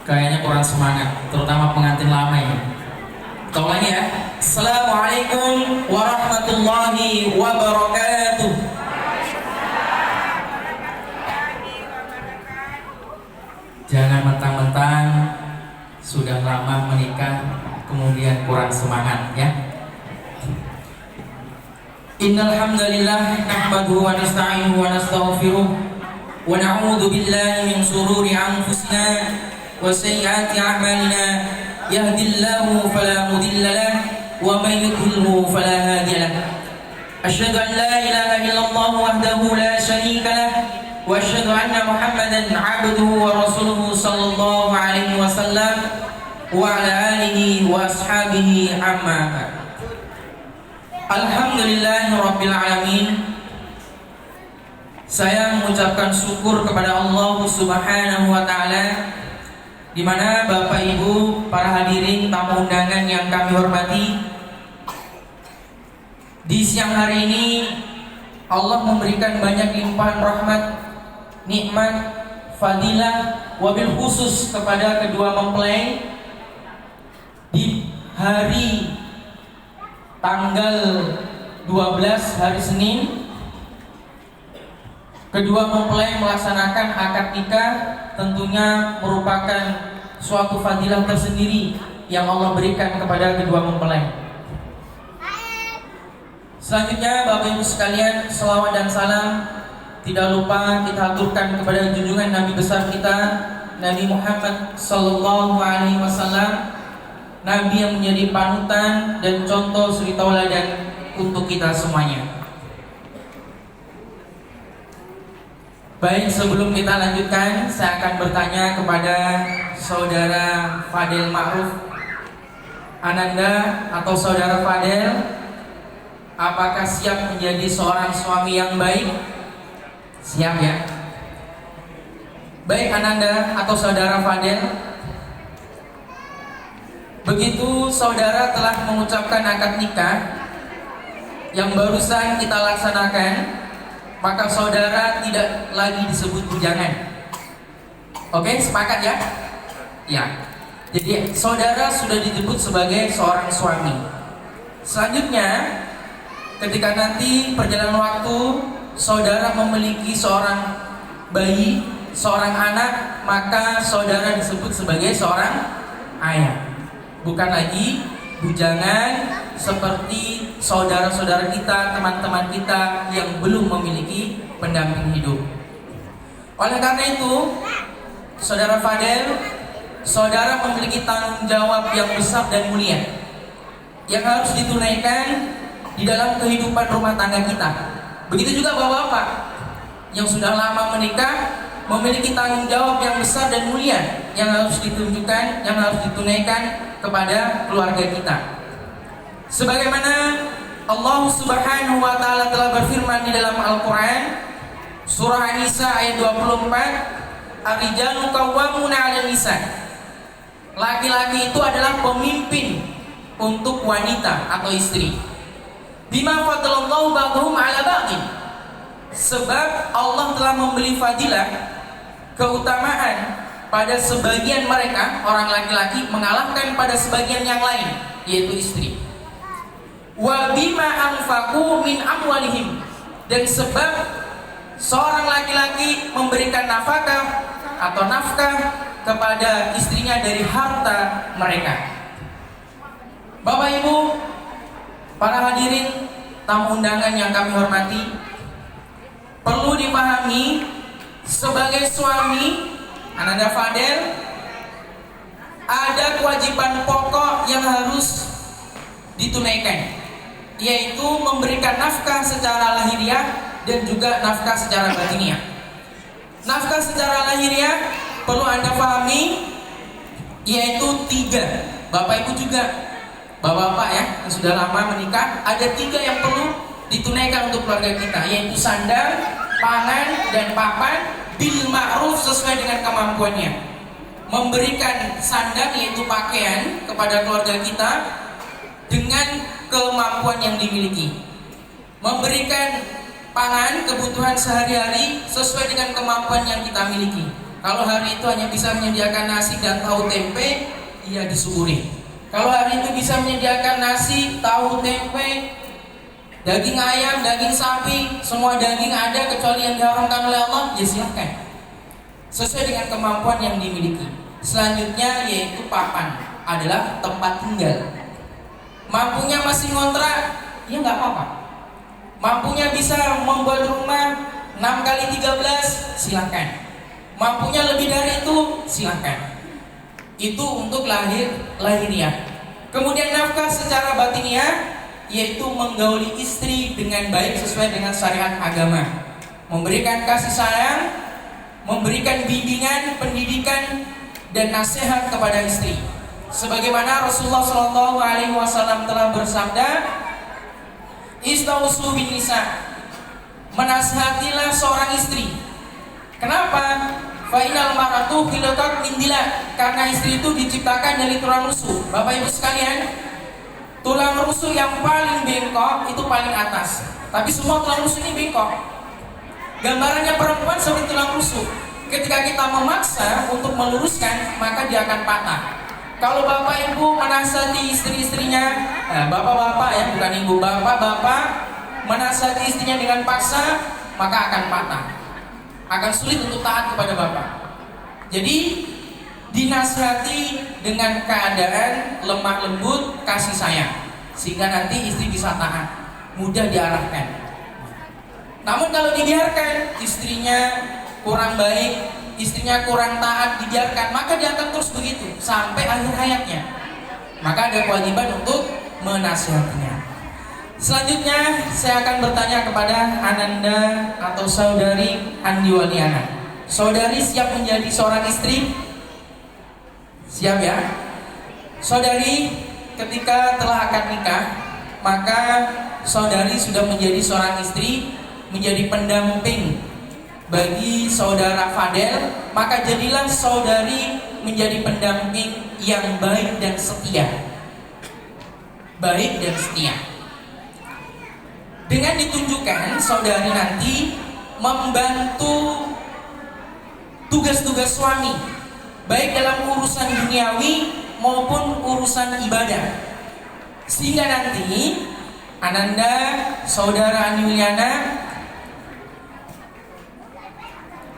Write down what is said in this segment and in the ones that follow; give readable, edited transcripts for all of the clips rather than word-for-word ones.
Kayaknya kurang semangat, terutama pengantin lama ya. Tolong lagi ya. Assalamualaikum warahmatullahi wabarakatuh. Jangan mentang-mentang sudah lama menikah kemudian kurang semangat ya. Innal hamdalillah nahmaduhu wa nasta'inuhu wa nastaghfiruh wa na'udzu billahi min shururi anfusina wa sayyiati a'malina. Yahdihillahu fala mudilla lahu wa may yudlilhu fala hadiya lahu. Asyhadu an la ilaha illallah wahdahu la syarika lahu wa asyhadu anna Muhammadan 'abduhu wa rasuluhu sallallahu alaihi wasallam wa ala alihi wa ashabihi amma ba'd. Alhamdulillahirabbil alamin. Saya mengucapkan syukur kepada Allah Subhanahu wa taala, di mana Bapak Ibu para hadirin tamu undangan yang kami hormati, di siang hari ini Allah memberikan banyak limpahan rahmat, nikmat, fadilah, wabil khusus kepada kedua mempelai di hari tanggal 12 hari Senin. Kedua mempelai melaksanakan akad nikah, tentunya merupakan suatu fadilah tersendiri yang Allah berikan kepada kedua mempelai. Selanjutnya Bapak Ibu sekalian, selawat dan salam tidak lupa kita aturkan kepada junjungan Nabi besar kita, Nabi Muhammad sallallahu alaihi wasallam, Nabi yang menjadi panutan dan contoh suri tauladan untuk kita semuanya. Baik, sebelum kita lanjutkan, saya akan bertanya kepada Saudara Fadel Ma'ruf Ananda atau Saudara Fadel, apakah siap menjadi seorang suami yang baik? Siap ya? Baik Ananda atau Saudara Fadel, begitu saudara telah mengucapkan akad nikah yang barusan kita laksanakan, maka saudara tidak lagi disebut bujangan. Oke, sepakat ya? Ya. Jadi saudara sudah disebut sebagai seorang suami. Selanjutnya, ketika nanti perjalanan waktu saudara memiliki seorang bayi, seorang anak, maka saudara disebut sebagai seorang ayah. Bukan lagi bujangan seperti saudara-saudara kita, teman-teman kita yang belum memiliki pendamping hidup. Oleh karena itu, Saudara Fadel, saudara memiliki tanggung jawab yang besar dan mulia yang harus ditunaikan di dalam kehidupan rumah tangga kita. Begitu juga bapak-bapak yang sudah lama menikah memiliki tanggung jawab yang besar dan mulia yang harus ditunjukkan, yang harus ditunaikan kepada keluarga kita. Sebagaimana Allah Subhanahu wa taala telah berfirman di dalam Al-Qur'an surah An-Nisa ayat 24, Ar-rijalu qawwamuna 'alan nisa. Laki-laki itu adalah pemimpin untuk wanita atau istri. Bima faddalallahu ba'dhum 'ala ba'dhin. Sebab Allah telah memberi fadilah, keutamaan pada sebagian mereka, orang laki-laki mengalahkan pada sebagian yang lain, yaitu istri. Wa bima anfaqu min amwalihim, dan sebab seorang laki-laki memberikan nafkah atau nafkah kepada istrinya dari harta mereka. Bapak Ibu, para hadirin tamu undangan yang kami hormati, perlu dipahami sebagai suami Ananda Fadel ada kewajiban pokok yang harus ditunaikan, yaitu memberikan nafkah secara lahiriah dan juga nafkah secara batiniah. Nafkah secara lahiriah perlu Anda pahami, yaitu 3. Bapak Ibu juga, bapak-bapak ya yang sudah lama menikah, ada 3 yang perlu ditunaikan untuk keluarga kita, yaitu sandang, pangan, dan papan bil ma'ruf sesuai dengan kemampuannya. Memberikan sandang yaitu pakaian kepada keluarga kita dengan kemampuan yang dimiliki. Memberikan pangan kebutuhan sehari-hari sesuai dengan kemampuan yang kita miliki. Kalau hari itu hanya bisa menyediakan nasi dan tahu tempe, ia disyukuri. Kalau hari itu bisa menyediakan nasi, tahu tempe, daging ayam, daging sapi, semua daging ada kecuali yang diharamkan oleh Allah, ya silahkan, sesuai dengan kemampuan yang dimiliki. Selanjutnya yaitu papan, adalah tempat tinggal. Mampunya masih ngontrak, ya nggak apa-apa. Mampunya bisa membuat rumah 6 kali 13, silahkan. Mampunya lebih dari itu, silahkan. Itu untuk lahiriah. Kemudian nafkah secara batiniah, yaitu menggauli istri dengan baik sesuai dengan syariat agama, memberikan kasih sayang, memberikan bimbingan, pendidikan, dan nasihat kepada istri. Sebagaimana Rasulullah SAW telah bersabda, "Istausu bin nisa", menasihatilah seorang istri. Kenapa? Fa'inal mar'atu khilqat min dila, karena istri itu diciptakan dari tulang rusuk. Bapak Ibu sekalian, tulang rusuk yang paling bengkok itu paling atas. Tapi semua tulang rusuk ini bengkok. Gambarannya perempuan seperti tulang rusuk. Ketika kita memaksa untuk meluruskan, maka dia akan patah. Kalau bapak ibu menasihati istri-istrinya, bapak-bapak ya, bukan ibu, bapak-bapak menasihati istrinya dengan paksa, maka akan patah, akan sulit untuk taat kepada bapak. Jadi dinasihati dengan keadaan lemah lembut, kasih sayang, sehingga nanti istri bisa taat, mudah diarahkan. Namun kalau dibiarkan istrinya kurang baik, istrinya kurang taat, dibiarkan, maka dia akan terus begitu sampai akhir hayatnya. Maka ada kewajiban untuk menasihatinya. Selanjutnya saya akan bertanya kepada Ananda atau saudari Andi Waliana. Saudari siap menjadi seorang istri? Siap ya? Saudari ketika telah akad nikah, maka saudari sudah menjadi seorang istri, menjadi pendamping bagi saudara Fadel, maka jadilah saudari menjadi pendamping yang baik dan setia. Baik dan setia. Dengan ditunjukkan saudari nanti membantu tugas-tugas suami, baik dalam urusan duniawi maupun urusan ibadah. Sehingga nanti Ananda, saudara Aniuliana,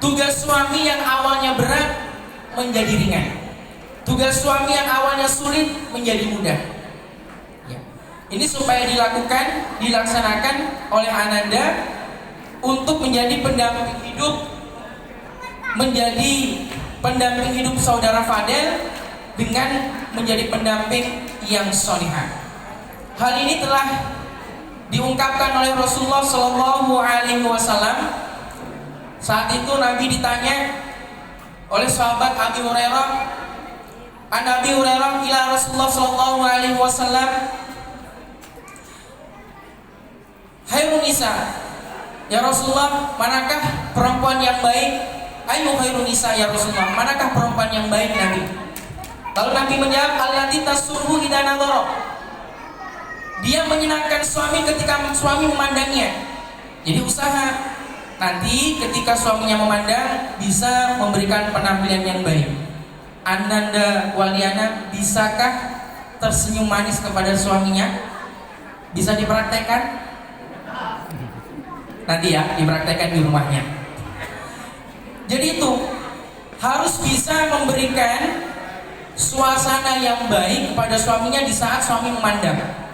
tugas suami yang awalnya berat menjadi ringan. Tugas suami yang awalnya sulit menjadi mudah. Ya. Ini supaya dilaksanakan oleh Ananda untuk menjadi pendamping hidup, saudara Fadel dengan menjadi pendamping yang solihah. Hal ini telah diungkapkan oleh Rasulullah SAW. Saat itu Nabi ditanya oleh sahabat Abi Hurairah, an Abi Hurairah ila Rasulullah SAW, "Khairun nisa, ya Rasulullah, manakah perempuan yang baik?" "Ayu khairun nisa ya Rasulullah, manakah perempuan yang baik Nabi?" Lalu Nabi menjawab, "Allati tasurru idza nadhara." Dia menyenangkan suami ketika suami memandangnya. Jadi usaha nanti ketika suaminya memandang bisa memberikan penampilan yang baik. Ananda Waliana, bisakah tersenyum manis kepada suaminya? Bisa dipraktekkan? Nanti ya, dipraktekkan di rumahnya. Jadi itu harus bisa memberikan suasana yang baik kepada suaminya di saat suami memandang.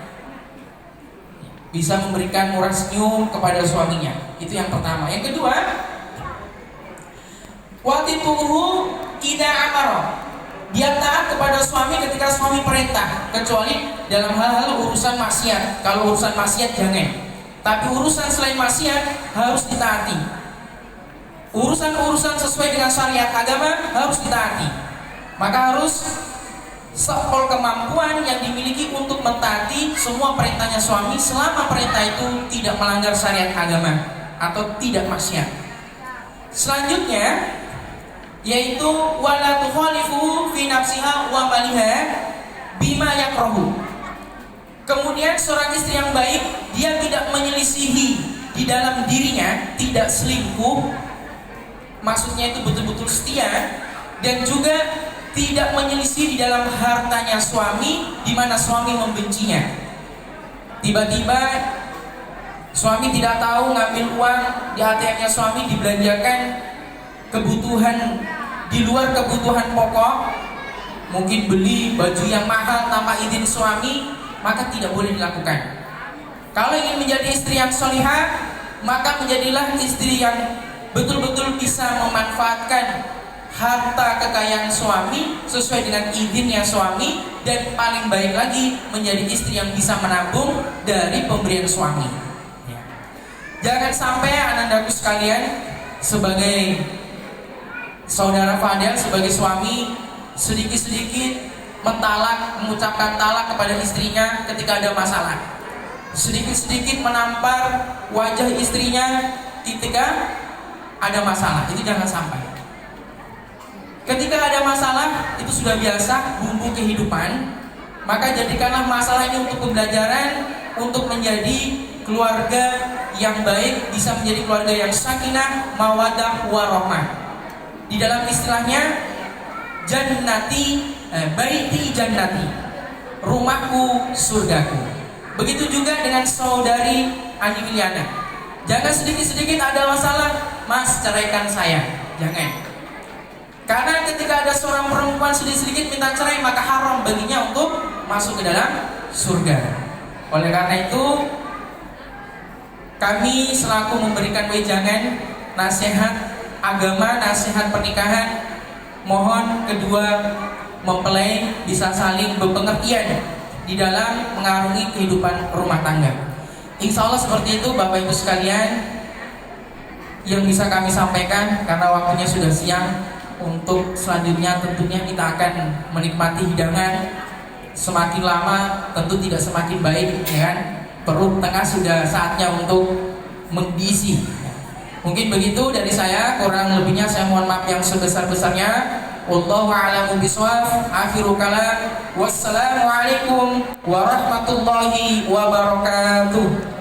Bisa memberikan murah senyum kepada suaminya. Itu yang pertama. Yang kedua, watituhu idza amara. Dia taat kepada suami ketika suami perintah, kecuali dalam hal-hal urusan maksiat. Kalau urusan maksiat jangan. Tapi urusan selain maksiat harus ditaati. Urusan-urusan sesuai dengan syariat agama harus ditaati. Maka harus sepol kemampuan yang dimiliki untuk mentaati semua perintahnya suami selama perintah itu tidak melanggar syariat agama atau tidak maksiat. Selanjutnya yaitu wala tukhalifu fi nafsiha wa maliha bima yakrahu. Kemudian seorang istri yang baik, dia tidak menyelisihi di dalam dirinya, tidak selingkuh maksudnya itu betul-betul setia, dan juga tidak menyelisih di dalam hartanya suami di mana suami membencinya. Tiba-tiba suami tidak tahu ngambil uang di ATM-nya suami dibelanjakan kebutuhan di luar kebutuhan pokok, mungkin beli baju yang mahal tanpa izin suami, maka tidak boleh dilakukan. Kalau ingin menjadi istri yang solihah, maka menjadilah istri yang betul-betul bisa memanfaatkan harta kekayaan suami sesuai dengan izinnya suami, dan paling baik lagi menjadi istri yang bisa menabung dari pemberian suami. Jangan sampai anandaku sekalian, sebagai saudara Fadel, sebagai suami, sedikit-sedikit mengucapkan talak kepada istrinya ketika ada masalah, sedikit-sedikit menampar wajah istrinya ketika ada masalah. Itu jangan sampai. Ketika ada masalah, itu sudah biasa, bumbu kehidupan, maka jadikanlah masalah ini untuk pembelajaran, untuk menjadi keluarga yang baik, bisa menjadi keluarga yang sakinah, mawaddah, warahmah. Di dalam istilahnya jannati, baiti jannati, rumahku surgaku. Begitu juga dengan saudari Ani Miliana. Jangan sedikit-sedikit ada masalah, mas ceraikan saya. Jangan. Karena ketika ada seorang perempuan sedikit-sedikit minta cerai, maka haram baginya untuk masuk ke dalam surga. Oleh karena itu, kami selaku memberikan wejangan nasihat agama, nasihat pernikahan, mohon kedua mempelai bisa saling berpengertian di dalam mengarungi kehidupan rumah tangga. Insya Allah seperti itu Bapak Ibu sekalian yang bisa kami sampaikan, karena waktunya sudah siang. Untuk selanjutnya tentunya kita akan menikmati hidangan. Semakin lama tentu tidak semakin baik, ya kan? Perut tengah sudah saatnya untuk mengisi. Mungkin begitu dari saya, kurang lebihnya saya mohon maaf yang sebesar-besarnya. Wallahu a'lamu bishawab. Akhiru kalam. Wassalamualaikum warahmatullahi wabarakatuh.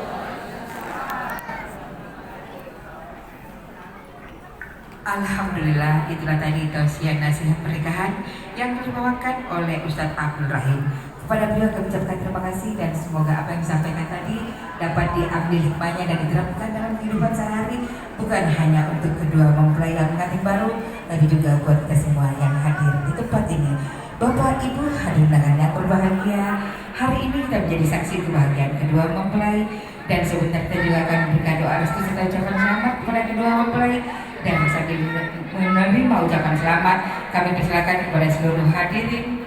Alhamdulillah, itulah tadi tausiah nasihat pernikahan yang dibawakan oleh Ustadz Abdul Rahim. Kepada beliau kami ucapkan terima kasih, dan semoga apa yang disampaikan tadi dapat diambil hikmahnya dan diterapkan dalam kehidupan sehari-hari, bukan hanya untuk kedua mempelai yang pengantin baru, tapi juga buat kita semua yang hadir di tempat ini. Bapak Ibu hadirin yang berbahagia, hari ini kita menjadi saksi kebahagiaan kedua mempelai, dan sebentar kita juga akan memberikan doa restu serta ucapan selamat kepada kedua mempelai. Dan sambil menerima ucapan selamat, kami persilakan kepada seluruh hadirin